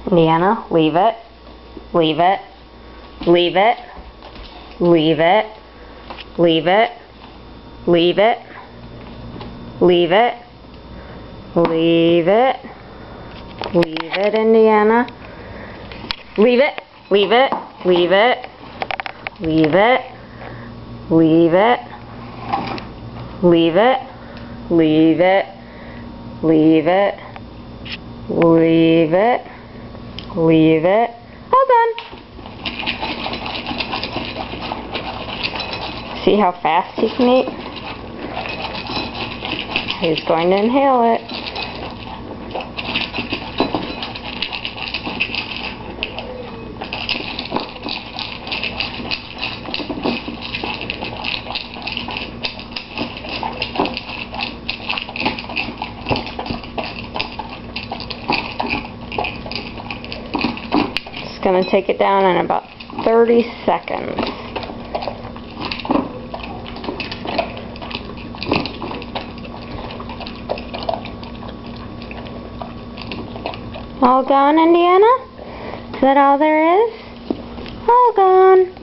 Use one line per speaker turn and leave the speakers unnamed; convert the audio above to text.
Indiana, leave it. Leave it. Leave it. Leave it. Leave it. Leave it. Leave it. Leave it. Leave it, Indiana. Leave it. Leave it. Leave it. Leave it. Leave it. Leave it. Leave it. Leave it. Leave it. Leave it. All done. See how fast he can eat? He's going to inhale it. Just going to take it down in about 30 seconds. All gone, Indiana? Is that all there is? All gone.